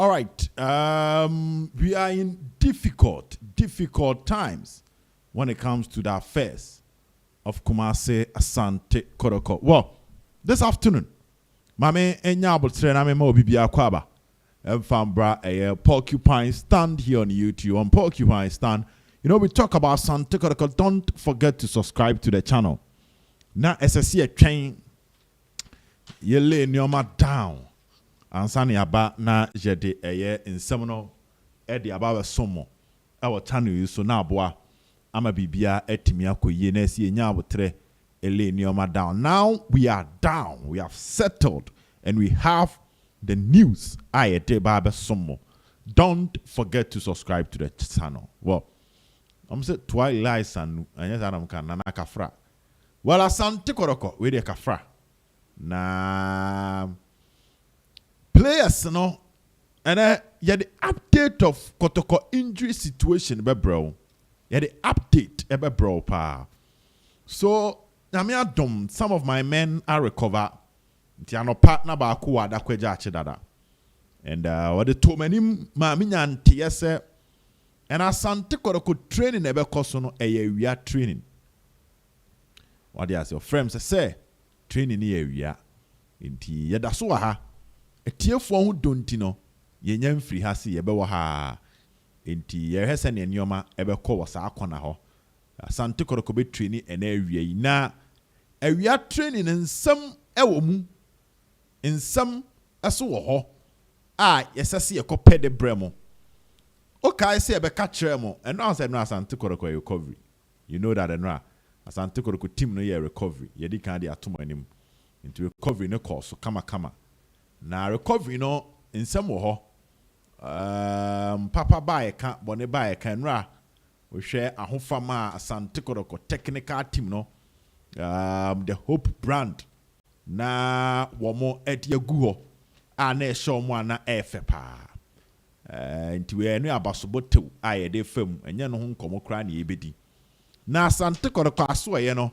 All right. We are in difficult times when it comes to the affairs of Kumasi Asante Kotoko. Well, this afternoon, Mame Enyabotre na me mo bibia kwaba. Fambra a porcupine stand here on YouTube. On porcupine stand, you know we talk about Asante Kotoko. Don't forget to subscribe to the channel. Now, SSC a train, you lay nyoma down. Ansani aba na jede eye insemno e de aba somo e wo channel yi so na aboa ama bibia etimi akoye na si enya abotre ele nioma down. Now we are down, we have settled, and we have the news aye de baba somo. Don't forget to subscribe to the channel. Well, I'm say twilight and anya zanam kan na kafra. Well, Asante Kotoko we de kafra na players, no, and yeah, the update of Kotoko injury situation, bro. Yeah, the update, bro, pa. So, some of my men are recovered. Tiano partner ba kuwa da kweja dada. And what the two many maminya TSA and Asante Kotoko training ebe kosono we are training. What they your friends say training area. Inti yada so ha. Etiefo hu donti no yenya mfiri ha se yebe wo ha enti ye hese ne nyoma ebe kɔ wɔ saa akɔna hɔ Asante Kotoko be training ena awia yi na awia training nsɛm ɛwɔ mu nsɛm ɛso wɔ hɔ a yɛsɛse yɛkɔpɛ de brɛmo okay se ebe ka kyerɛ mo ɛno ansɛ no Asante Kotoko recovery, you know that ɛno Asante Kotoko team no yɛ recovery yɛdi kan de atom anim into recovery no kɔ so kama na recovery no in some wo papa ba ka bone ba ka nra we hwe ahofama Asante Kotoko technical team no the Hope brand na wo mo ediagu ho a na ehye mo ana efe pa nti we enu abasobotew a ye de fam enye no ho nkomo kra na yebedi na Asante Kotoko aso ye no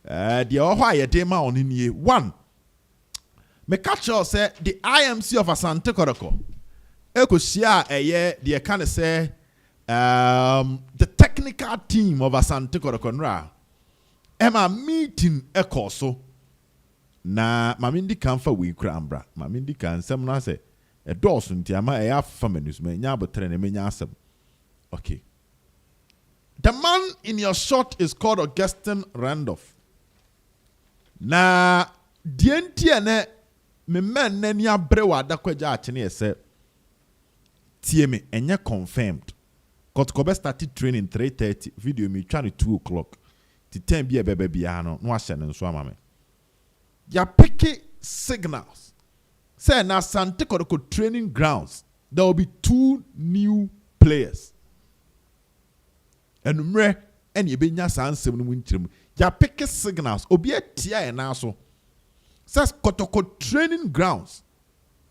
de o ho a ye de ma oni nie one. Me catch you say the IMC of Asante Kotoko. Eko shia eye the kind say the technical team of Asante Kotoko nra. Ema meeting eko so. Na mamindi kan fa we kra ambra. Mamindi kan sem na say e dɔɔso nti ama e afa manus me nya abotre na me nya asem. Okay. The man in your shot is called Augustine Randolph. Na dienti ene me man nani abrewa adakwaja achene ese tie me enye confirmed. Kotoko started training 3:30, video me try 2 o'clock. Ti 10 bi ebebe bia no no ahye ne nso ama me. Ya picky signals. Say na Asante Kotoko training grounds there will be 2 new players. Enumre ene ebenya sa ansem no mu ntirem. Ya picky signals obi atia e na so. Says Kotoko training grounds.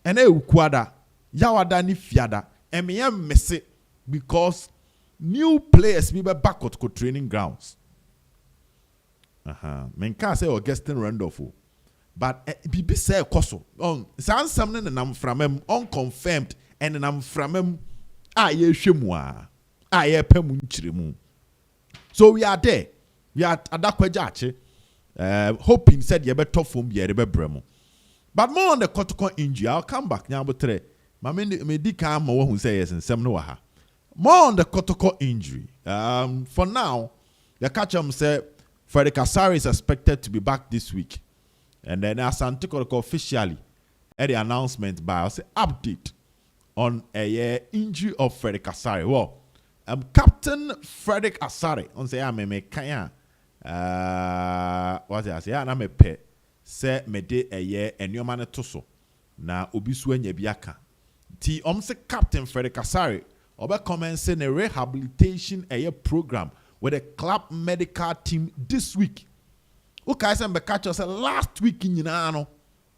And ukwada yawada ni fiada. And me messy because new players be back Kotoko training grounds. Men can say Augustine Randolph. But bibi say koso. On san something and I'm from him unconfirmed and I'm from him ye shemwa. Ye pemunchirimu. So we are there. We are at Adakwajache. Hoping said you better form be bremo. But more on the Kotoko injury, I'll come back now. But me di come more who say yes and some no ha. More on the Kotoko injury. For now, the catcher say Fredrick Asare is expected to be back this week, and then Asante Kotoko officially at the announcement by say update on a injury of Fredrick Asare. Well, Captain Fredrick Asare on say me kaya. What I say, na me pe se me de eye enyoma ne toso na obisu anya biaka ti say Captain Fredrick Asare obe commence a rehabilitation program with the club medical team this week. Okay, say me catch us last week nyina no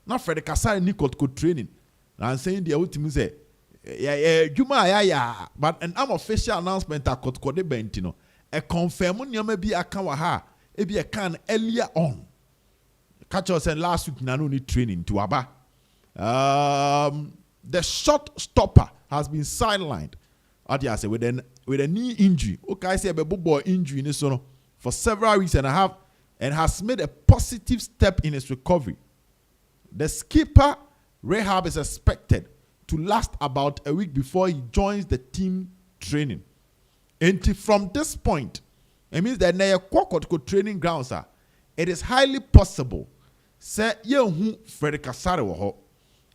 na Fredrick Asare ni Kotoko training na saying the ultimate say juma ya but an official announcement at Kotoko de bentino e confirm nyoma bi aka wa ha ebi can earlier on. Catch us last week na no need training to aba. The short stopper has been sidelined. With a knee injury. Okay, I say a boy injury in this one for several weeks and a half, and has made a positive step in his recovery. The skipper rehab is expected to last about a week before he joins the team training. And from this point, it means that near Kotoko training grounds are. It is highly possible. Say you Fredrick Asare.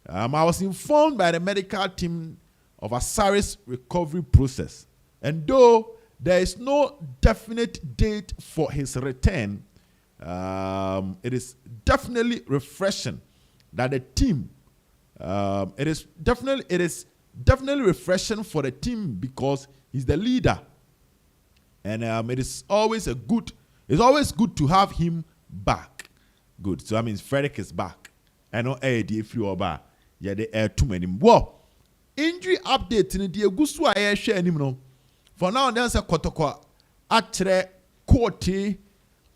I was informed by the medical team of Asare's recovery process. And though there is no definite date for his return, it is definitely refreshing that the team, it is definitely refreshing for the team because he's the leader. And it is always good to have him back. Good. So that means Fredrick is back. I know if you are back. Yeah, they are too many. Well, injury update in the Augustu I share anymore. For now, there's a Kotoko atre Kote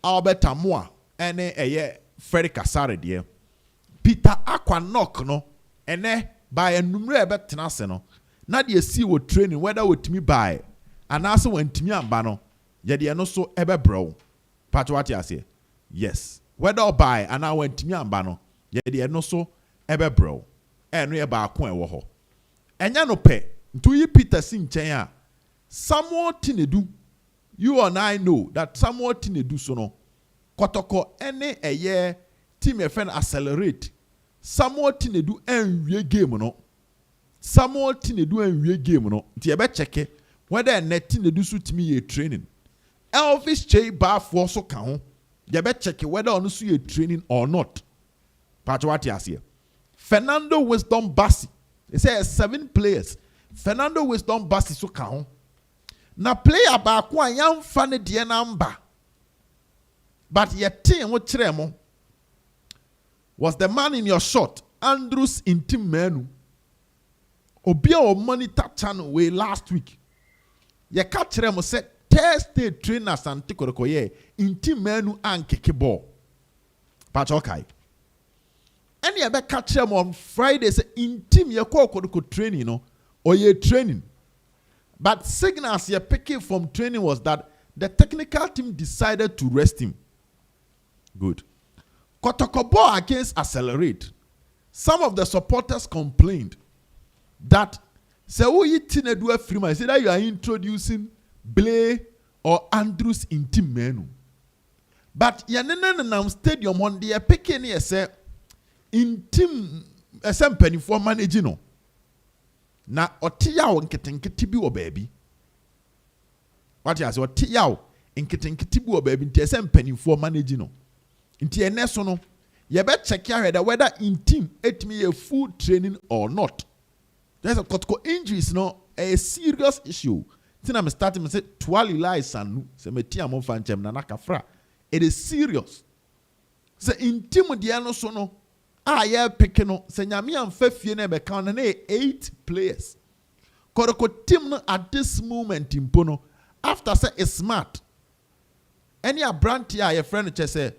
Albert Amoa and a Fredrick Asare dear. Peter Aquanok no and by a number bet tenaseno. Not ye see what training whether with me by and also when to me and bano. Yet they are not so ever bro. Pat what you say? Yes. Whether or by and I went to me and bano. Yet they are not so ever bro. And we are back when we and ya no pay to you Peter Sing Chaya. Somewhat in do. You and I know that somewhat in do so no. Kotoko any a year team a friend accelerate. Somewhat in do and we game no. Somewhat in do and we game no. Tia check it whether net in do suit me a training. Elvis J bar for so count. You better check it whether on you training or not. Patchwati as here. Fernando Wisdom Bassi. They say 7 players. Fernando Wisdom Bassi so count. Now player back one young funny dear number. But your team with Tremo was the man in your shot, Andrews in team menu. Obia or monitor channel way last week. Your catch Tremo said Thursday trainers and Tikorokoye in team menu and kick ball. Patch okay. And you better catch them on Friday say in team your Kotoko training, you know, or your training. But signals you're picking from training was that the technical team decided to rest him. Good. Kotoko ball against Accelerate. Some of the supporters complained that say who you do a free man. Say that you are introducing Blay or Andrews in team menu. But Yanena stadium on the picking here say in team penny for managing no. Na otiyaw nketenkete bi wo baabi. What you say otiyaw nketenkete bi wo baabi nti penny for managing no. Nti ene so no ye be check whether in team etimi a full training or not. There's a Kotoko injuries no a serious issue. Tina me starting me say twali lies and se meti amon fanchem na nakafra. It is serious. So in team de no so no yeah picking no se nyame amfa fie na be count na 8 players. Kotoko team no at this moment in Pono after say is smart. Any a brand here your friend say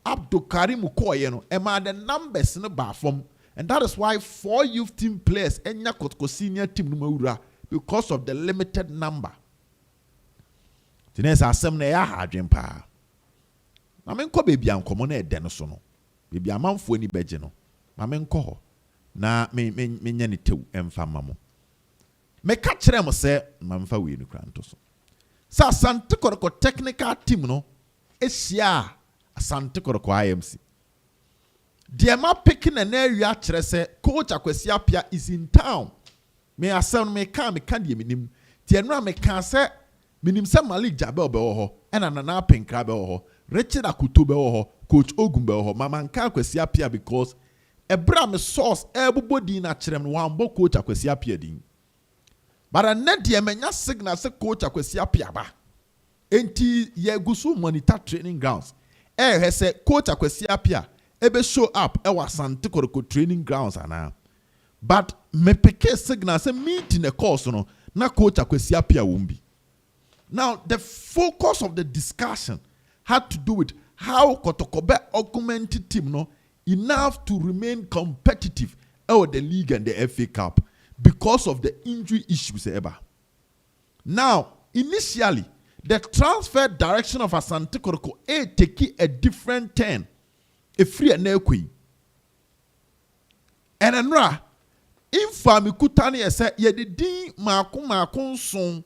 Abdul Karim Ukoye no ema the numbers no ba from, and that is why 4 youth team players enya Kotoko senior team no mawura because of the limited number. Tinesa asem na ya hadwen pa. Na menko baby ankomo na ede no so no. Baby amanfo ni beje no. Ma menko ho na menya ne tew emfa mamo. Me ka kire mo se mamfa we ni kranto so. Sa Asante Kotoko technical team no esia Asante Kotoko IMC. Diema picking an area kire se coach Akwesi Apia is in town. Me asem me ka die minim. Ti enra me ka se minim se Malik Jabe be wo ho ena Nana Penkra be wo ho, Richard Akuto be wo ho, coach Ogum be wo ho. Mama nka Akwesi Apia because ebra me source ebobodi na kire me wan bo coach Akwesi Apia din. But anet die menya signal se coach Akwesi Apia ba. Enti ye gusu monitor training grounds. He say coach Akwesi Apia ebe show up e wa Asante Kotoko training grounds ana. But me peke signal say meet in the course no na coach Akwesi Apia wumbi. Now the focus of the discussion had to do with how Kotoko be augmented team no enough to remain competitive over the league and the FA Cup. because of the injury issues ever. Now, initially, the transfer direction of Asante Kotoko take a different turn. A free and ekwi. And enra, infami kutani ese yedidi makun son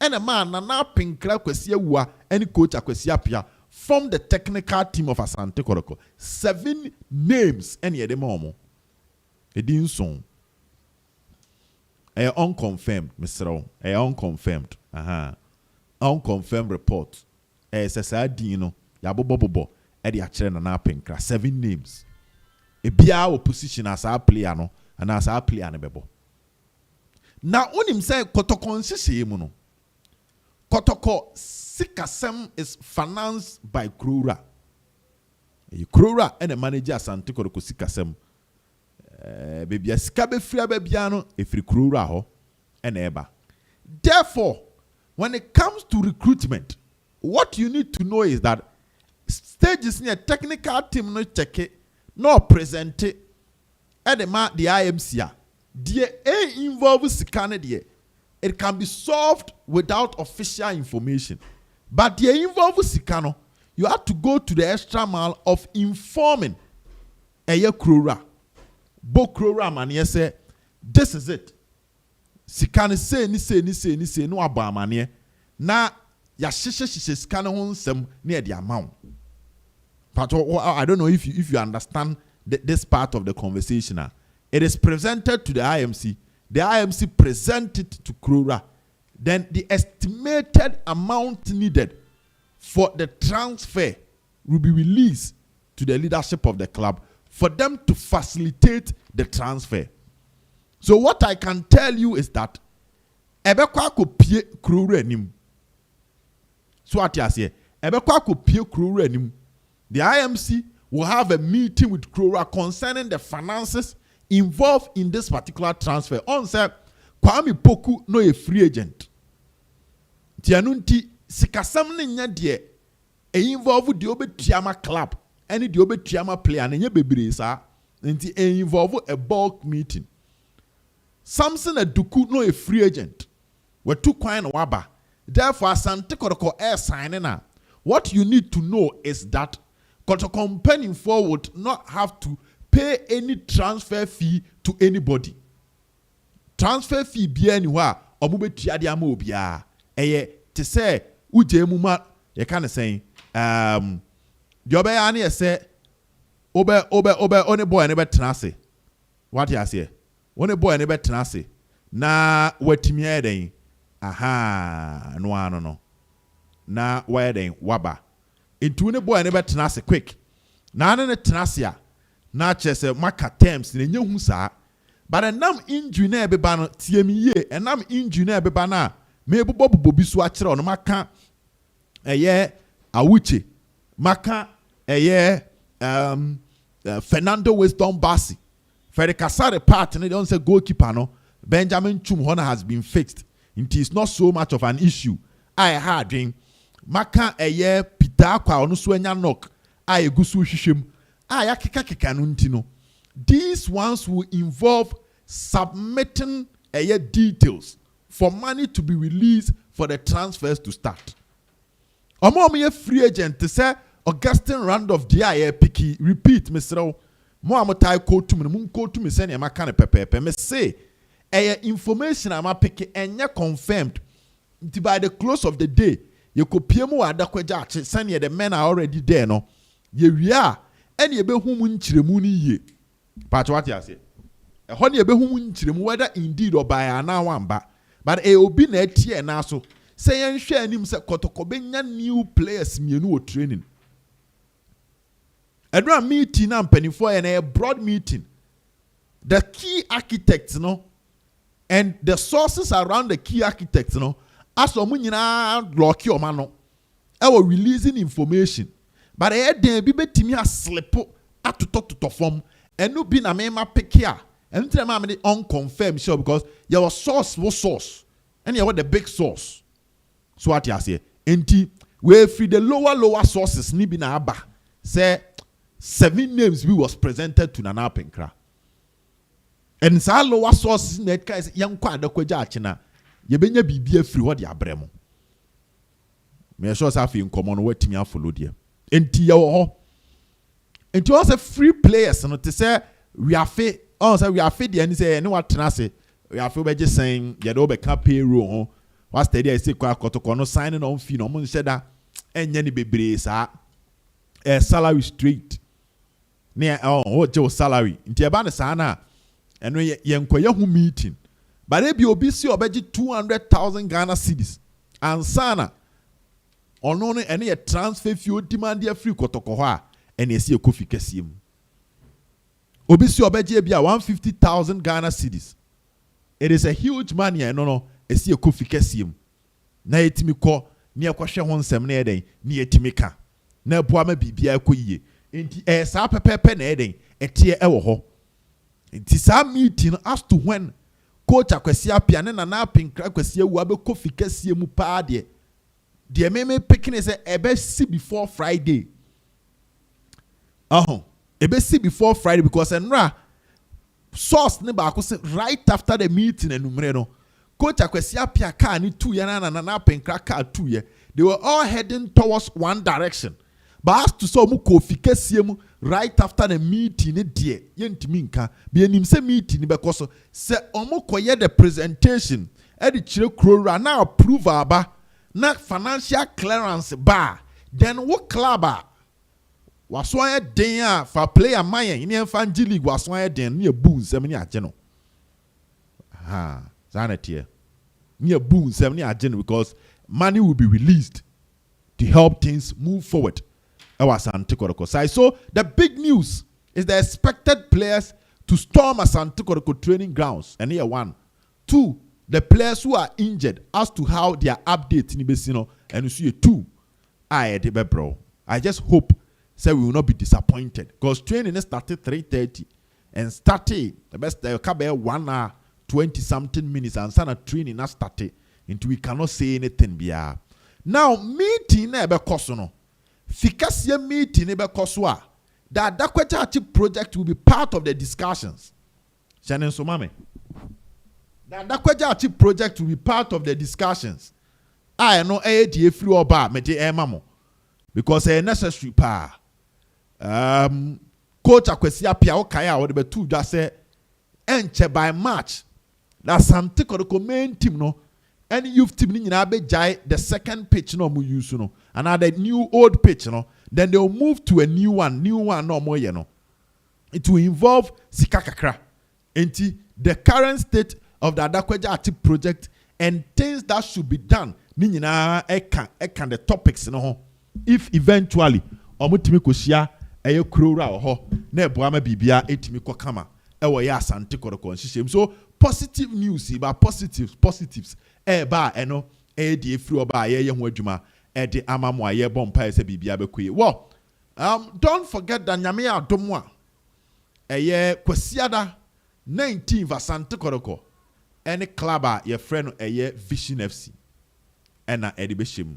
and a man na pinkra kwesi wa any coach akwesi apia from the technical team of Asante Kotoko. 7 names and yedemomo. Edin son. Unconfirmed, Mr. Unconfirmed. Unconfirmed report. SSID, Yabobobo, Eddie Acheren and Pinkra. 7 names. A bia opposition as our player, no, and as our player, bebo. Now, on him say, Kotoko Nsisi, Kotoko Sikasem is financed by Krura. Krura and the manager Asante Kotoko Sikasem. Baby, a scabe free babyano if Krura ho and eba. Therefore, when it comes to recruitment, what you need to know is that stages near technical team no check it, no present it, and the IMC. The involves Sikane. It can be solved without official information. But the involves Sikano, you have to go to the extra mile of informing a Krura. Bokrora man say, this is it. Sikane say, no abamanie. Na ya shishe sikane honsem near the amount. But I don't know if you understand this part of the conversation. It is presented to the IMC. The IMC present it to Krura. Then the estimated amount needed for the transfer will be released to the leadership of the club for them to facilitate the transfer. So what I can tell you is that ebekwa ko pie Krura anim. So what you say? Ebekwa ko pie Krura anim. The IMC will have a meeting with Krura concerning the finances involved in this particular transfer. On say Kwame Poku no a free agent. Tianunti sikasam ne nya de e involve the obetuama club any the obetuama player ne nya bebre sa nti e involve a bulk meeting. Samson Aduku no a free agent. We two kwan waba. Therefore Asante Kotoko air signing na. What you need to know is that Kotoko penning forward not have to pay any transfer fee to anybody. Transfer fee be anywhere omubetua de ama obia. Eye te say uje muma ye kind of saying the obeya na say obe one boy ne betena ase. What you say? One boy ne betena ase. Na watimi eden. Aha no. Na why den waba. Into ne boy ne betena ase quick. Na ne tena ase a na chese maka terms ne nya hu saa. But enam injury na ebeba no tie mi ye enam injury na ebeba na me bobo bi so a kire no maka eye awuche maka eye Fernando Weston Bassi Fredrick Asare part ne don say goalkeeper no Benjamin Chum Hona has been fixed. It is not so much of an issue. I had him maka eye Peter kwa ono so anya knock I egusu hwehwem ya keka no ntino. These ones will involve submitting details for money to be released for the transfers to start. Omo free agent to say Augustine Randolph dia picky repeat Mr. Mo amotai quote to me mun quote to me say na maka ne pepepe me say information am picky enya confirmed by the close of the day you could pie mu adakwaja ache sane the men are already there no ye wia ene ye behu mu nchiremu ni ye. But what you say? A honey ye behu mu nchiremu whether indeed or by an wamba. But e obi na etie na so say yen hwe anim say Kotoko benya new players mienu o training. Edra meeting na mpanifo e na a broad meeting. The key architects no and the sources around the key architects no as omo nyina lock your man no e were releasing information. But den bi betimi a slip atoto form enu bi na me ma pick here and tell me unconfirmed sure because your source was source and you the big source. So what you say enti we free the lower sources ni bi na aba say 7 names we was presented to Nana Penkra. And sa lower sources net guys young quad china. You benya be free what ya bremo. Me sure say in common what me follow there. Enti yo and to us free players no to say we are fit. Oh, so we are fit and say no what tenase. We are fit by just saying you do be payroll. What's the idea? Say Kotoko no signing on fee no mo say that enye ni bebre sa salary straight. Near what your salary. Inti eba ne sa na eno ye nkoye hu meeting. But e bi obi si obeji 200,000 Ghana cedis. And sana ono no ene ye transfer fee demand ye free Kotoko ho a ene esi ekofi kese mu. Obi si obeji bi a 150,000 Ghana cedis. It is a huge money no esi ekofi kese mu. Na yetimi ko ni ekwahwe ho nsem na eden ni yetimi ka. Na eboa ma bibia ekoyie. Enti saa pepepe na eden etie ewo ho. Enti saa meeting as to when coach akwasi apia ne na pinkra akwasi awu abeko fikasie mu pa de meme picking say ebe see before Friday. Ebe see before Friday because enra source ne ba ko say right after the meeting enumere no coach akwasi apia car ni 2 ye na pinkra car 2 ye. They were all heading towards one direction. But as to so mu kofi mu right after the meeting ne die yentimi nka be anim se meeting be koso se omo koye the presentation e di kire krowra na approve aba na financial clearance ba then wo club waso aye den a for player mayen ni enfan G League waso aye den ne bu nsem ne age no zanete ne bu nsem ne age no because money will be released to help things move forward. Asante Kotoko side. So the big news is the expected players to storm Asante Kotoko training grounds. And here 1. 2, the players who are injured as to how their update in Besino and you see 2. I just hope say we will not be disappointed because training started 3:30 and started the best 1 hour 20 something minutes and sana training not started until we cannot say anything bia. Now meeting na ebe koso Fikasia meeting ebe koswa. That Dakweja project will be part of the discussions. Shannon Somame. That Dakweja project will be part of the discussions. I know ADA free or bar mete mamo. Because a necessary pa. Coach Akwesia Pia Kaya or the two just say enche by March. That's Asante Kotoko main team no. And you've team in Abe the second pitch no mu use no. Another new old pitch no. Then they'll move to a new one no more no. It will involve Sikakakra. Enti the current state of the Adakweja Ati project and things that should be done. Ninyina eka the topics no. If eventually omutimi koshia eye krowra ho na eboama bibia etimi kokama ewo ya Asante Kotoko nhihiem. So positive news about positives ba eno di free oba ye ho adwuma de amamo aye bompa ese bibia bekoye. Well, don't forget that nyame adom a eye kwasiada 19 Asante Kotoko any club a ye friend eye Vision FC ena edibeshim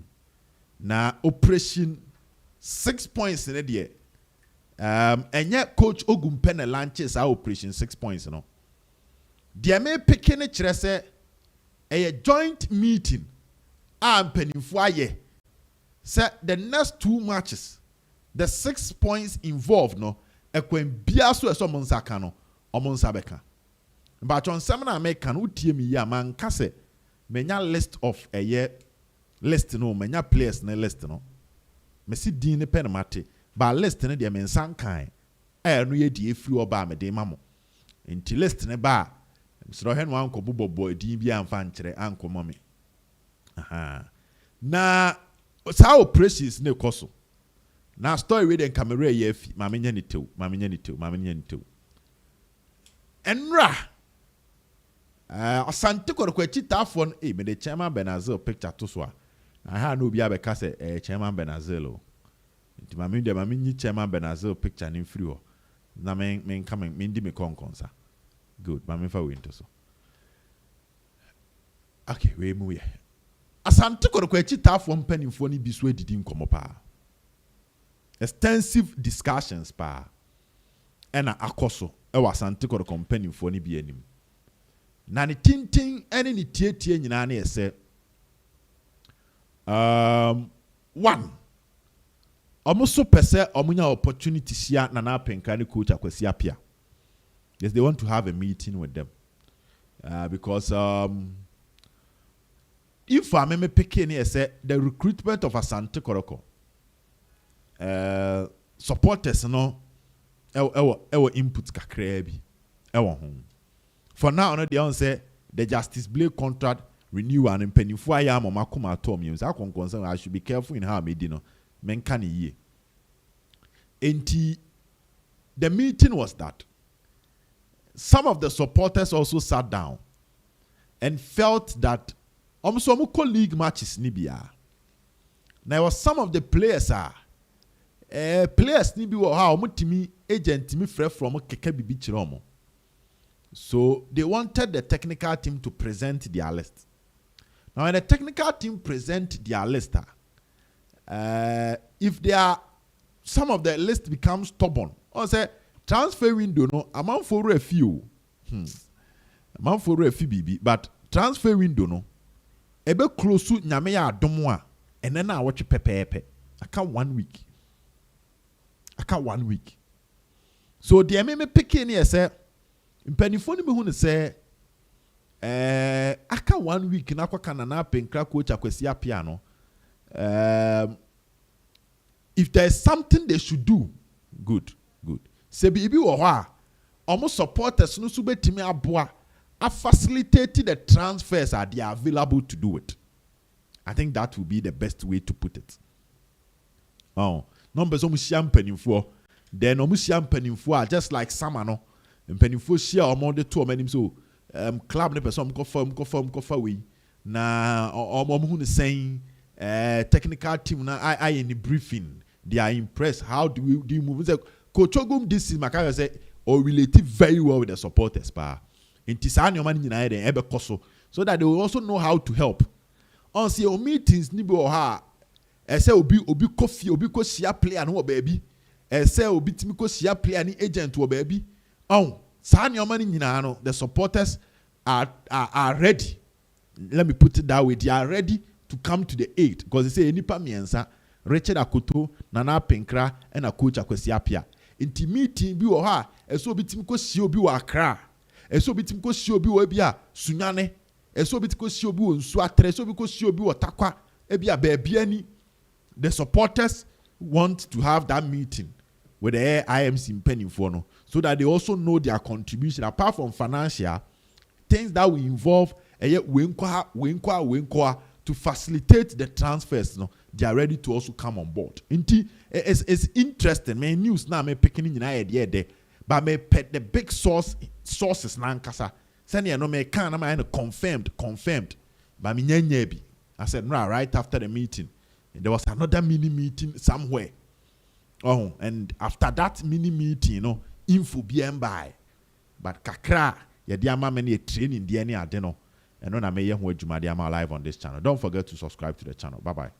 na operation 6 points in the enye coach Ogum pen launches our operation 6 points no. Dia me picking it say a joint meeting and penifo aye say the next 2 matches the 6 points involved no ekwen bia so eso monsaka no omonsa beka but on some na make can utie mi ya man ka say menya list of a year list no menya players na list no me si din ne pen mate ba list ne de men sankan no ye die free oba me de mamo nti list ne ba so hen wan ko bobo din bia amfa nkyere anko mame na sa operations ne koso na story we den camera ye fi mame nya ni tew enra Asante Kotoko chitafo no me de chairman Benazil picture to so I ha no bia be ka say chairman Benazil o nti mame nyi chairman Benazil picture ni free ho na men come me ndi me konkonsa. Good, mame fa we into so. Okay, we move here. Asante Kotoko chitafo mpanimfo ni biso edidi nkomo pa. Extensive discussions pa. ɛna akɔ so ɛwɔ Asante Kotoko mpanimfoɔ no bi anim. Na ne tintin ɛne ne tietie nyinaa ne yɛ sɛ one ɔmo so pɛ sɛ ɔmo nya opportunity hyia Nana Apenka ne coach Akwasi Appiah. Yes, they want to have a meeting with them because if I may pick in here, say the recruitment of Asante Kotoko supporters no ewo input kakra bi ewo ho. For now, no, they don't say the Justice Blake contract renewal and mpanimfo ayi amama kuma atom you. So I concern I should be careful in how I made no men can ye. Enti the meeting was that some of the supporters also sat down and felt that almost league matches nibia. Now was some of the players players nibi wo ha omutimi agent mi frɛ from keke bibi chiromo. So they wanted the technical team to present their list. Now when the technical team present their list, if they are some of the list becomes stubborn, or say transfer window no amount for a few, amount for a few BB, but transfer window no ebe close to nyame ya adomwa and then I watch pepe. I can't 1 week. I can't 1 week. So the me picking here say mpanifo ni me hu ne say aka 1 week na kwa Nana Apenka coach Akwasi Appiah no. If there is something they should do, good. Sebi ibi wo ho a almost supporters no so betimi aboa a facilitate the transfers they are available to do it. I think that will be the best way to put it. Oh, numbers omu shia mpanimfo, then omu shia mpanimfo are just like sama no. Mpanimfo shia omo de to omanim so club ne person ko fa we na omo hu ne saying technical team na I in the briefing they are impressed. How do you move? Say Coach Ogum this is Makaya say or relate very well with the supporters pa. Inti saa nyoma nyina dey ebe koso so that they will also know how to help. On see your meetings ni bi o ha say obi coffee obi ko share player no baby. Say obi timi ko share player ni agent wo baby. On saa nyoma nyina no the supporters are ready. Let me put it that way. They are ready to come to the aid because they say nipa miensa Richard Akoto, Nana Apenka, and a coach Akwasi Appiah. Inti meeting bi wo ha eso bitim ko si obi wa Accra. Eso bitim ko si obi wo bia Sunyane. Eso bitim ko si obi wo Nsuatre. Eso bitim ko si obi wo Takwa. Ebia baabi ani. The supporters want to have that meeting with the IMC mpanimfo no so that they also know their contribution apart from financial things that will involve wenkwa to facilitate the transfers no. They are ready to also come on board. It's interesting. My news now me picking in idea there, but me pet the big sources na nkasa. Send you no me can na confirmed. But me nyenyebi. I said no, right after the meeting, there was another mini meeting somewhere. Oh, and after that mini meeting, info bien by. But kakra, ya diama many training the any adeno. And when I may hear who live on this channel. Don't forget to subscribe to the channel. Bye bye.